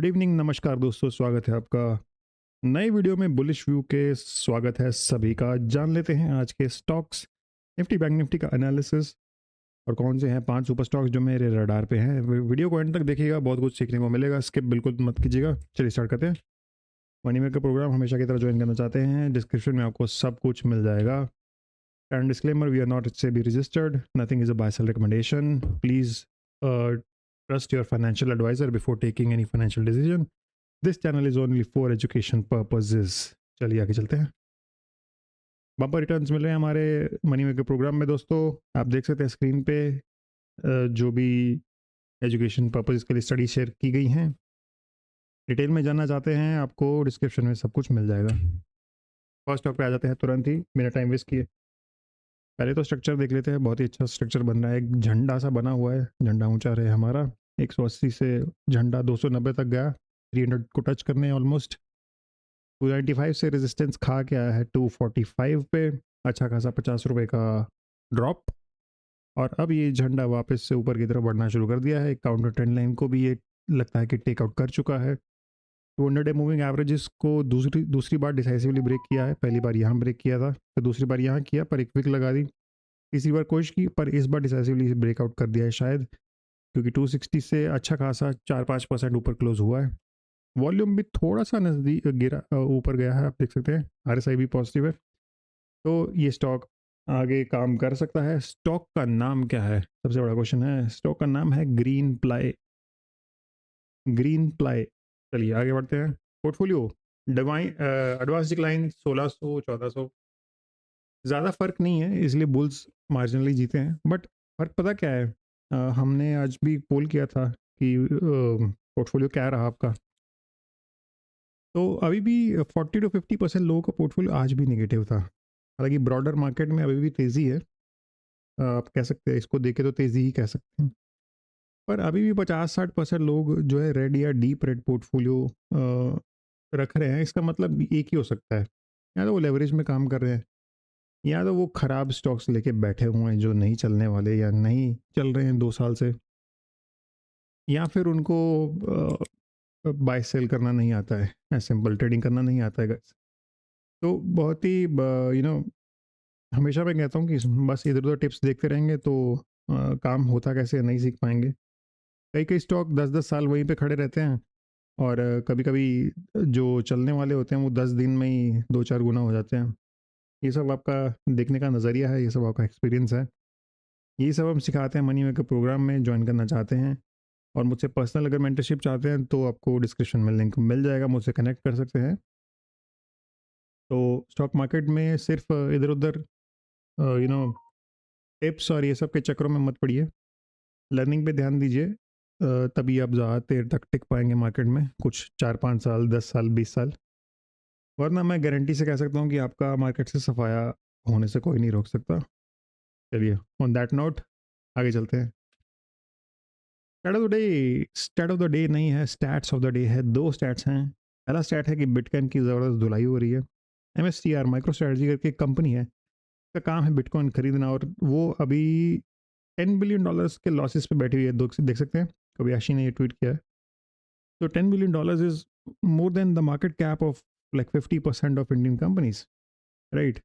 Good evening, नमस्कार दोस्तों, स्वागत है आपका नए वीडियो में। बुलिश व्यू के स्वागत है सभी का। जान लेते हैं आज के स्टॉक्स, निफ्टी बैंक निफ्टी का एनालिसिस और कौन से हैं 5 सुपर स्टॉक्स जो मेरे रडार पे हैं। वीडियो को एंड तक देखिएगा, बहुत कुछ सीखने को मिलेगा, स्किप बिल्कुल मत कीजिएगा। चलिए स्टार्ट करते हैं। मनी मेकर प्रोग्राम हमेशा की तरह ज्वाइन करना चाहते हैं, डिस्क्रिप्शन में आपको सब कुछ मिल जाएगा। And disclaimer, we are not SEBI registered, nothing is a buy sell recommendation. Please trust your financial adviser before taking any financial decision. This channel is only for education purposes. चलिए आगे चलते हैं। बम्पर रिटर्न्स मिल रहे हैं हमारे money maker programme में दोस्तों। आप देख सकते हैं स्क्रीन पे जो भी एजुकेशन पर्पज के लिए स्टडी शेयर की गई हैं। डिटेल में जानना चाहते हैं, आपको डिस्क्रिप्शन में सब कुछ मिल जाएगा। फर्स्ट स्टॉक पे आ जाते हैं तुरंत ही, मेरा टाइम वेस्ट किए। पहले तो स्ट्रक्चर देख लेते हैं, बहुत ही अच्छा स्ट्रक्चर बन रहा है। एक झंडा सा बना हुआ है, झंडा ऊंचा रहे हमारा। 180 से झंडा 290 तक गया, 300 को टच करने ऑलमोस्ट। 295 से रेजिस्टेंस खा के आया है 245 पे, अच्छा खासा 50 रुपए का ड्रॉप। और अब ये झंडा वापस से ऊपर की तरफ बढ़ना शुरू कर दिया है। काउंटर ट्रेंड लाइन को भी ये लगता है कि टेक आउट कर चुका है। 200 डे मूविंग एवरेजेस को दूसरी बार डिसाइसिवली ब्रेक किया है। पहली बार यहाँ ब्रेक किया था, फिर दूसरी बार यहाँ किया, पर एक विक लगा दी। तीसरी बार कोशिश की, पर इस बार डिसाइसिवली ब्रेकआउट कर दिया है शायद, क्योंकि 260 से अच्छा खासा 4-5% ऊपर क्लोज हुआ है। वॉल्यूम भी थोड़ा सा नजदीक गिरा, ऊपर गया है, आप देख सकते हैं। आरएसआई भी पॉजिटिव है, तो ये स्टॉक आगे काम कर सकता है। स्टॉक का नाम क्या है, सबसे बड़ा क्वेश्चन है। स्टॉक का नाम है ग्रीन प्लाई। Green ply. चलिए आगे बढ़ते हैं। पोर्टफोलियो डिवाइन एडवांस डिक्लाइन 1600 1400, ज़्यादा फर्क नहीं है, इसलिए बुल्स मार्जिनली जीते हैं। बट फर्क पता क्या है, हमने आज भी पोल किया था कि पोर्टफोलियो क्या रहा आपका। तो अभी भी 40 to 50% लोगों का पोर्टफोलियो आज भी नेगेटिव था। हालांकि ब्रॉडर मार्केट में अभी भी तेज़ी है, आप कह सकते हैं, इसको देखे तो तेज़ी ही कह सकते हैं। पर अभी भी 50-60% लोग जो है रेड या डीप रेड पोर्टफोलियो रख रहे हैं। इसका मतलब एक ही हो सकता है, या तो वो लेवरेज में काम कर रहे हैं, या तो वो ख़राब स्टॉक्स लेके बैठे हुए हैं जो नहीं चलने वाले या नहीं चल रहे हैं 2 साल से, या फिर उनको बाय सेल करना नहीं आता है, सिंपल ट्रेडिंग करना नहीं आता है guys। तो बहुत ही हमेशा मैं कहता हूँ कि बस इधर उधर टिप्स देखते रहेंगे तो काम होता कैसे है नहीं सीख पाएंगे। कई कई स्टॉक 10-10 साल वहीं पे खड़े रहते हैं, और कभी कभी जो चलने वाले होते हैं वो 10 दिन में ही 2-4 गुना हो जाते हैं। ये सब आपका देखने का नज़रिया है, ये सब आपका एक्सपीरियंस है। यही सब हम सिखाते हैं मनी मेकर प्रोग्राम में। ज्वाइन करना चाहते हैं और मुझसे पर्सनल अगर मेंटरशिप चाहते हैं तो आपको डिस्क्रिप्शन में लिंक मिल जाएगा, मुझसे कनेक्ट कर सकते हैं। तो स्टॉक मार्केट में सिर्फ इधर उधर टिप्स और ये सब के चक्करों में मत पड़िए, लर्निंग पे ध्यान दीजिए। तभी आप ज़्यादा देर तक टिक पाएंगे मार्केट में, कुछ 4-5 साल, 10 साल, 20 साल। वरना मैं गारंटी से कह सकता हूँ कि आपका मार्केट से सफाया होने से कोई नहीं रोक सकता। चलिए ऑन दैट नोट आगे चलते हैं। स्टैट ऑफ द डे नहीं है, स्टैट्स ऑफ द डे है। 2 स्टैट्स हैं। पहला स्टैट है कि बिटकॉइन की ज़बरदस्त धुलाई हो रही है। MSTR माइक्रो स्ट्रेटजी करके एक कंपनी है, का काम है बिटकॉइन खरीदना, और वो अभी $10 बिलियन के लॉसेस पे बैठी हुई है। देख सकते हैं, कभी आशी ने ये ट्वीट किया है। तो $10 billion is more than the market cap of like 50% of Indian companies, right.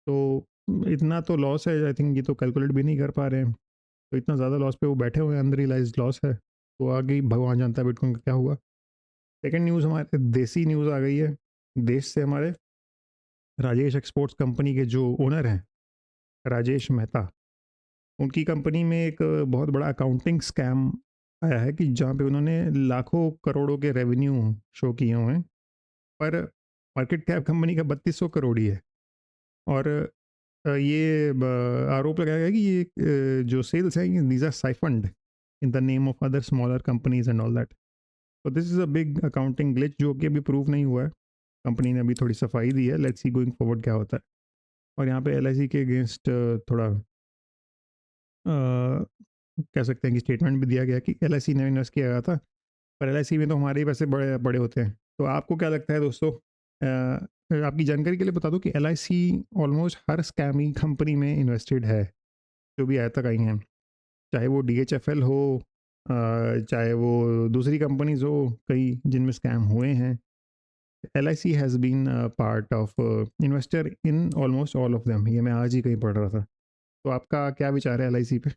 तो इतना तो लॉस है, आई थिंक ये तो कैलकुलेट भी नहीं कर पा रहे हैं। तो इतना ज़्यादा लॉस पे वो बैठे हुए हैं, अनरियलाइज लॉस है। तो आगे भगवान जानता है बिटकॉइन का क्या हुआ। सेकेंड न्यूज़ हमारे देसी न्यूज़ आ गई है, देश से। हमारे राजेश एक्सपोर्ट्स कंपनी के जो ओनर हैं, राजेश मेहता, उनकी कंपनी में एक बहुत बड़ा अकाउंटिंग स्कैम आया है, कि जहाँ पे उन्होंने लाखों करोड़ों के रेवेन्यू शो किए हुए हैं, पर मार्केट कैप कंपनी का 3200 करोड़ ही है। और ये आरोप लगाया गया कि ये जो सेल्स है, these are siphoned in the name of other smaller companies and all that. तो this is a big accounting glitch, जो कि अभी प्रूव नहीं हुआ है। कंपनी ने अभी थोड़ी सफाई दी है, लेट्स सी गोइंग फॉरवर्ड क्या होता है। और यहाँ पे LIC के अगेंस्ट थोड़ा कह सकते हैं कि स्टेटमेंट भी दिया गया कि LIC ने इन्वेस्ट किया गया था, पर LIC में तो हमारे ही पैसे बड़े बड़े होते हैं। तो आपको क्या लगता है दोस्तों? आपकी जानकारी के लिए बता दूं कि LIC ऑलमोस्ट हर स्कैमी कंपनी में इन्वेस्टेड है, जो भी आज तक आई हैं, चाहे वो DHFL हो, चाहे वो दूसरी कंपनीज हो कई जिनमें स्कैम हुए हैं। LIC has been part of investor in almost all of them. ये मैं आज ही कहीं पढ़ रहा था। तो आपका क्या विचार है LIC पे?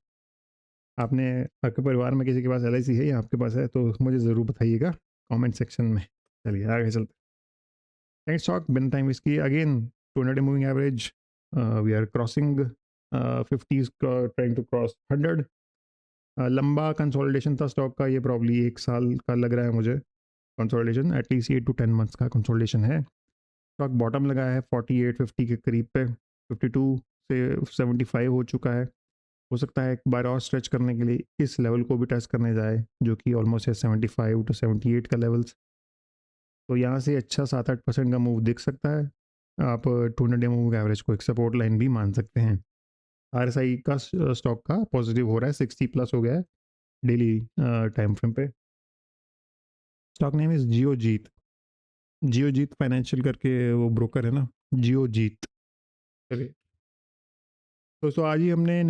आपने आपके परिवार में किसी के पास LIC है या आपके पास है तो मुझे ज़रूर बताइएगा कमेंट सेक्शन में। चलिए आगे चलते हैं। नेक्स्ट स्टॉक बिन टाइम इसकी again 200 day moving average, we are crossing 50 trying to cross 100। लंबा कंसोलिडेशन था स्टॉक का, ये प्रॉब्ली 1 साल का लग रहा है मुझे कंसोलिडेशन, एटलीस्ट 8 to 10 मंथ्स का कंसोलिडेशन है। स्टॉक बॉटम लगाया है 48-50 के करीब पे, 52 से 75 हो चुका है। हो सकता है एक बार और स्ट्रेच करने के लिए इस लेवल को भी टेस्ट करने जाए जो कि ऑलमोस्ट है 75 to 78 का लेवल्स। तो यहाँ से अच्छा 7-8% का मूव दिख सकता है। आप 200 डे मूव एवरेज को एक सपोर्ट लाइन भी मान सकते हैं। RSI का स्टॉक का पॉजिटिव हो रहा है, 60 प्लस हो गया है डेली टाइम फ्रेम पे। Stock name is Geojit. Geojit financial करके वो ब्रोकर है ना, जियोजीत। चलिए दोस्तों, आज ही हमने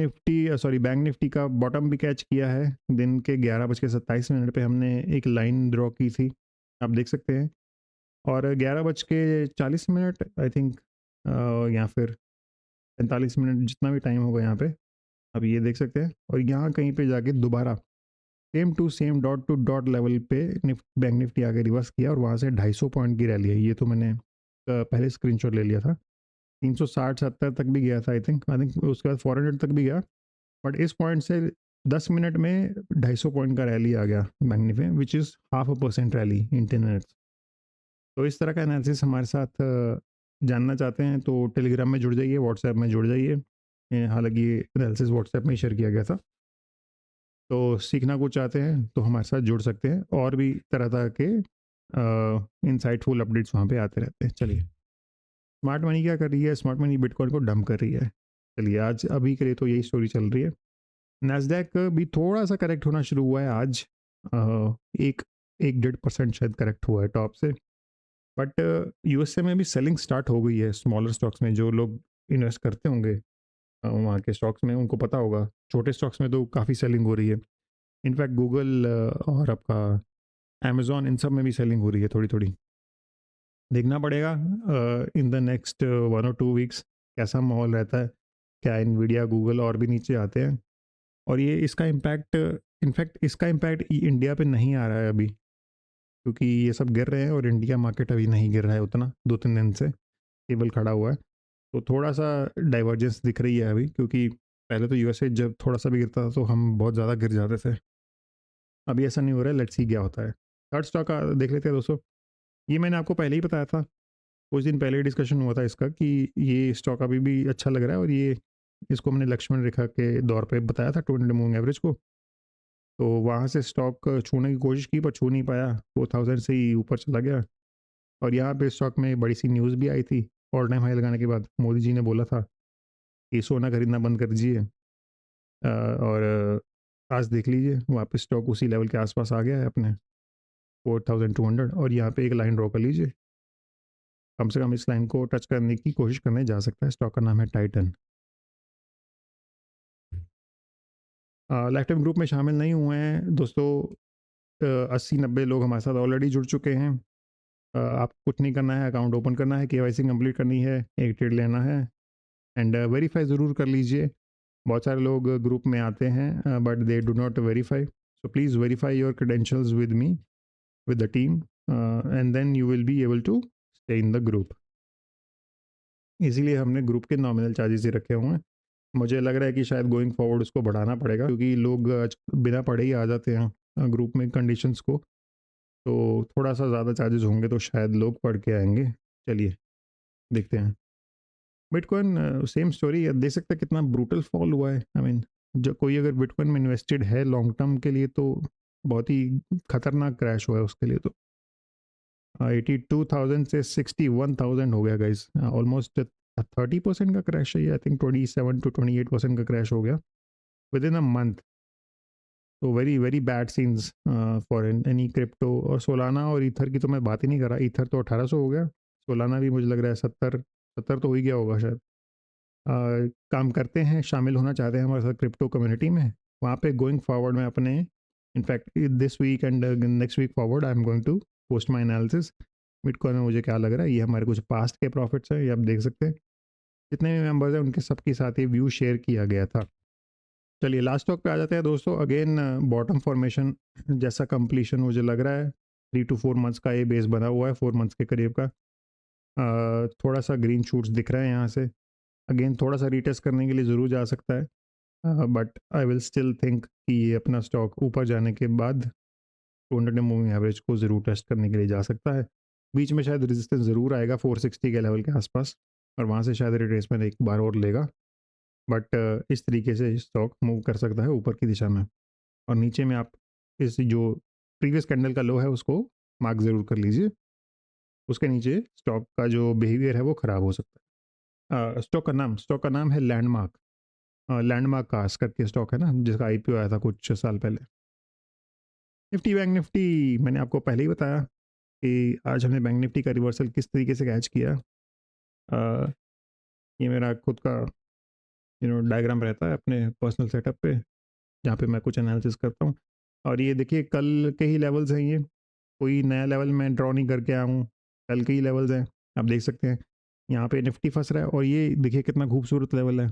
बैंक निफ्टी का बॉटम भी कैच किया है। दिन के 11:27 पे हमने एक लाइन ड्रॉ की थी, आप देख सकते हैं। और 11:40 आई थिंक, या फिर 45 मिनट, जितना भी टाइम होगा यहाँ पे, आप ये देख सकते हैं। और यहाँ कहीं पे जाके दोबारा same to same dot to dot level पे बैंक निफ्टी आके रिवर्स किया और वहाँ से 250 पॉइंट की रैली है। ये तो मैंने पहले स्क्रीनशॉट ले लिया था। 360-70 तक भी गया था आई थिंक उसके बाद 400 तक भी गया। बट इस पॉइंट से 10 मिनट में 250 पॉइंट का रैली आ गया बैंक निफ्टी में, which is 0.5% rally in 10 minutes. तो इस तरह का एनालिसिस हमारे साथ जानना चाहते हैं तो टेलीग्राम में जुड़ जाइए, व्हाट्सएप में जुड़ जाइए। हालांकि ये एनालिसिस व्हाट्सएप में ही शेयर किया गया था। तो सीखना कुछ चाहते हैं तो हमारे साथ जुड़ सकते हैं, और भी तरह तरह के इंसाइटफुल अपडेट्स वहाँ पे आते रहते हैं। चलिए, स्मार्ट मनी क्या कर रही है? स्मार्ट मनी बिटकॉइन को डंप कर रही है। चलिए, आज अभी के लिए तो यही स्टोरी चल रही है। नैस्डैक भी थोड़ा सा करेक्ट होना शुरू हुआ है आज, एक 1-1.5% शायद करेक्ट हुआ है टॉप से। बट USA में भी सेलिंग स्टार्ट हो गई है स्मॉलर स्टॉक्स में। जो लोग इन्वेस्ट करते होंगे वहाँ के स्टॉक्स में, उनको पता होगा छोटे स्टॉक्स में तो काफ़ी सेलिंग हो रही है। इनफैक्ट गूगल और आपका अमेजोन, इन सब में भी सेलिंग हो रही है थोड़ी थोड़ी। देखना पड़ेगा in the next 1 or 2 weeks कैसा माहौल रहता है। क्या इनवीडिया, गूगल और भी नीचे आते हैं? और ये इसका इम्पैक्ट, इनफैक्ट इसका इम्पैक्ट इंडिया पे नहीं आ रहा है अभी, क्योंकि ये सब गिर रहे हैं और इंडिया मार्केट अभी नहीं गिर रहा है उतना, 2-3 दिन से केबल खड़ा हुआ है। तो थोड़ा सा डाइवर्जेंस दिख रही है अभी, क्योंकि पहले तो USA जब थोड़ा सा भी गिरता था तो हम बहुत ज़्यादा गिर जाते थे। अभी ऐसा नहीं हो रहा है, लेट्स सी क्या होता है। थर्ड स्टॉक देख लेते हैं दोस्तों। ये मैंने आपको पहले ही बताया था, कुछ दिन पहले डिस्कशन हुआ था इसका कि ये स्टॉक अभी भी अच्छा लग रहा है। और ये इसको हमने लक्ष्मण रेखा के दौर पे बताया था, 200 मूविंग एवरेज को। तो वहाँ से स्टॉक छूने की कोशिश की पर छू नहीं पाया, 4000 से ही ऊपर चला गया। और यहाँ पे स्टॉक में बड़ी सी न्यूज़ भी आई थी, ऑल टाइम हाई लगाने के बाद मोदी जी ने बोला था कि सोना खरीदना बंद कर दीजिए। और आज देख लीजिए वापस स्टॉक उसी लेवल के आसपास आ गया है अपने 4200। और यहाँ पे एक लाइन ड्रॉ कर लीजिए, कम से कम इस लाइन को टच करने की कोशिश करने जा सकता है। स्टॉक का नाम है टाइटन। लाइफ टाइम ग्रुप में शामिल नहीं हुए हैं दोस्तों, 80-90 लोग हमारे साथ ऑलरेडी जुड़ चुके हैं। आप कुछ नहीं करना है, अकाउंट ओपन करना है, KYC कंप्लीट करनी है, एक ट्रेड लेना है, एंड वेरीफाई ज़रूर कर लीजिए। बहुत सारे लोग ग्रुप में आते हैं but they do not verify, so please verify your credentials with me, with the team, and then you will be able to stay in the group. इसीलिए हमने ग्रुप के नॉमिनल चार्जेस ही रखे हुए हैं। मुझे लग रहा है कि शायद गोइंग फॉरवर्ड उसको बढ़ाना पड़ेगा, क्योंकि लोग बिना पढ़े ही आ जाते हैं ग्रुप में कंडीशंस को। तो थोड़ा सा ज़्यादा चार्जेस होंगे तो शायद लोग पढ़ के आएंगे। चलिए देखते हैं। बिटकॉइन सेम स्टोरी है, देख सकते हैं कितना ब्रूटल फॉल हुआ है। आई मीन, जो कोई अगर बिटकॉइन में इन्वेस्टेड है लॉन्ग टर्म के लिए तो बहुत ही खतरनाक क्रैश हुआ है उसके लिए। तो 82,000 से 61,000 हो गया गाइस, ऑलमोस्ट 30% का क्रैश है ये। आई थिंक 27 to 28% का क्रैश हो गया विद इन अ मंथ। तो very very bad scenes for any crypto. और सोलाना और ईथर की तो मैं बात ही नहीं कर रहा, ईथर तो 1800 हो गया, सोलाना भी मुझे लग रहा है 70 तो हो ही गया होगा शायद। काम करते हैं, शामिल होना चाहते हैं हमारे साथ क्रिप्टो कम्युनिटी में, वहाँ पे गोइंग फॉरवर्ड में अपने in fact this week and next week forward I am going to post my analysis bitcoin में मुझे क्या लग रहा है। ये हमारे कुछ पास्ट के प्रॉफिट्स हैं, ये आप देख सकते हैं। जितने भी मेंबर्स हैं उनके सबके साथ ये व्यू शेयर किया गया था। चलिए लास्ट स्टॉक पे आ जाते हैं दोस्तों। अगेन बॉटम फॉर्मेशन जैसा कंप्लीशन मुझे लग रहा है। 3 to 4 मंथ्स का ये बेस बना हुआ है, 4 मंथ्स के करीब का। थोड़ा सा ग्रीन शूट्स दिख रहे हैं यहाँ से। अगेन थोड़ा सा रीटेस्ट करने के लिए ज़रूर जा सकता है, but I will still think कि ये अपना स्टॉक ऊपर जाने के बाद 200 मूविंग एवरेज को ज़रूर टेस्ट करने के लिए जा सकता है। बीच में शायद रेजिस्टेंस ज़रूर आएगा 460 के लेवल के आसपास, और वहाँ से शायद रिट्रेसमेंट एक बार और लेगा। बट इस तरीके से स्टॉक मूव कर सकता है ऊपर की दिशा में। और नीचे में आप इस जो प्रीवियस कैंडल का लो है उसको मार्क ज़रूर कर लीजिए। उसके नीचे स्टॉक का जो बिहेवियर है वो ख़राब हो सकता है। स्टॉक का नाम है लैंडमार्क। लैंडमार्क कास्ट करके स्टॉक है ना, जिसका आईपीओ आया था कुछ साल पहले। निफ्टी बैंक निफ्टी मैंने आपको पहले ही बताया कि आज हमने बैंक निफ्टी का रिवर्सल किस तरीके से कैच किया। ये मेरा खुद का डायग्राम रहता है अपने पर्सनल सेटअप पे, जहाँ पे मैं कुछ एनालिसिस करता हूँ। और ये देखिए कल के ही लेवल्स हैं, ये कोई नया लेवल मैं ड्रॉ नहीं करके आया हूँ, कल के ही लेवल्स हैं। आप देख सकते हैं यहाँ पे निफ्टी फंस रहा है, और ये देखिए कितना खूबसूरत लेवल है।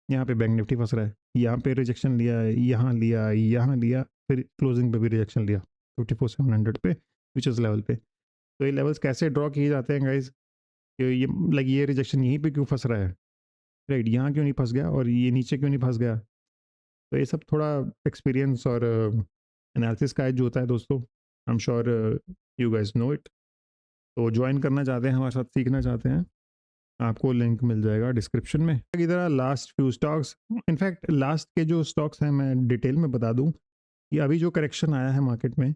यहाँ पे बैंक निफ्टी फंस रहा है, यहाँ पे रिजेक्शन लिया है, यहाँ लिया, यहाँ लिया, फिर क्लोजिंग पे भी रिजेक्शन लिया 54,700 पे, विच इज़ लेवल पे। तो ये लेवल्स कैसे ड्रॉ किए जाते हैं गाइज? ये रिजेक्शन यहीं पे क्यों फंस रहा है, राइट? यहाँ क्यों नहीं फंस गया और ये नीचे क्यों नहीं फंस गया? तो ये सब थोड़ा एक्सपीरियंस और एनालिसिस का एज जो होता है दोस्तों। I am sure you guys know it. तो ज्वाइन करना चाहते हैं, हमारे साथ सीखना चाहते हैं, आपको लिंक मिल जाएगा डिस्क्रिप्शन में। की तरह last few stocks, in fact last के जो स्टॉक्स हैं मैं डिटेल में बता दूं कि अभी जो करेक्शन आया है मार्केट में,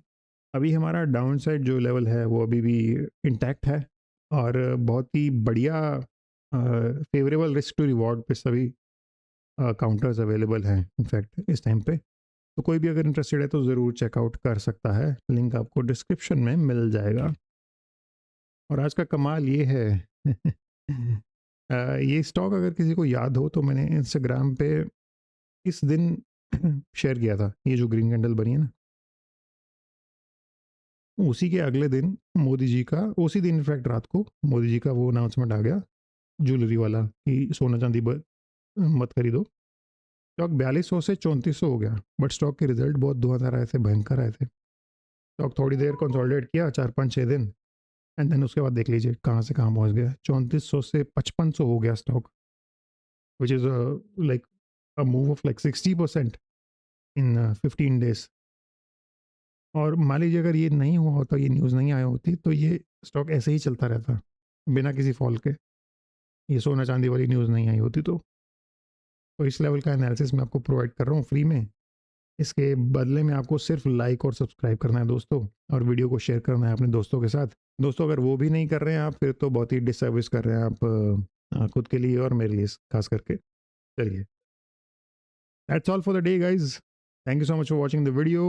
अभी हमारा डाउन साइड जो लेवल है वो अभी भी इंटैक्ट है, और बहुत ही बढ़िया फेवरेबल रिस्क टू रिवॉर्ड पे सभी काउंटर्स अवेलेबल हैं इनफैक्ट इस टाइम पे। तो कोई भी अगर इंटरेस्टेड है तो ज़रूर चेकआउट कर सकता है, लिंक आपको डिस्क्रिप्शन में मिल जाएगा। और आज का कमाल ये है ये स्टॉक अगर किसी को याद हो तो मैंने इंस्टाग्राम पे इस दिन शेयर किया था, ये जो ग्रीन कैंडल बनी है ना, उसी के अगले दिन मोदी जी का, उसी दिन इनफैक्ट रात को मोदी जी का वो अनाउंसमेंट आ गया ज्वेलरी वाला कि सोना चांदी मत खरीदो। स्टॉक 4200 से 3400 हो गया, बट स्टॉक के रिजल्ट बहुत धुआंधार आए थे, भयंकर आए थे। स्टॉक थोड़ी देर कंसोलिडेट किया 4-5-6 दिन, एंड देन उसके बाद देख लीजिए कहाँ से कहाँ पहुँच गया। 3400 से 5500 हो गया stock, which is like a move of like 60% in 15 days. और मान लीजिए अगर ये नहीं हुआ होता, ये न्यूज़ नहीं आई होती, तो ये स्टॉक ऐसे ही चलता रहता बिना किसी फॉल के, ये सोना चांदी वाली न्यूज़ नहीं आई होती। तो इस लेवल का एनालिसिस मैं आपको प्रोवाइड कर रहा हूँ फ्री में। इसके बदले में आपको सिर्फ लाइक और सब्सक्राइब करना है दोस्तों, और वीडियो को शेयर करना है अपने दोस्तों के साथ। दोस्तों अगर वो भी नहीं कर रहे हैं आप, फिर तो बहुत ही डिसर्विस कर रहे हैं आप खुद के लिए और मेरे लिए खास करके। चलिए, that's all for the day guys, thank you so much for watching the video.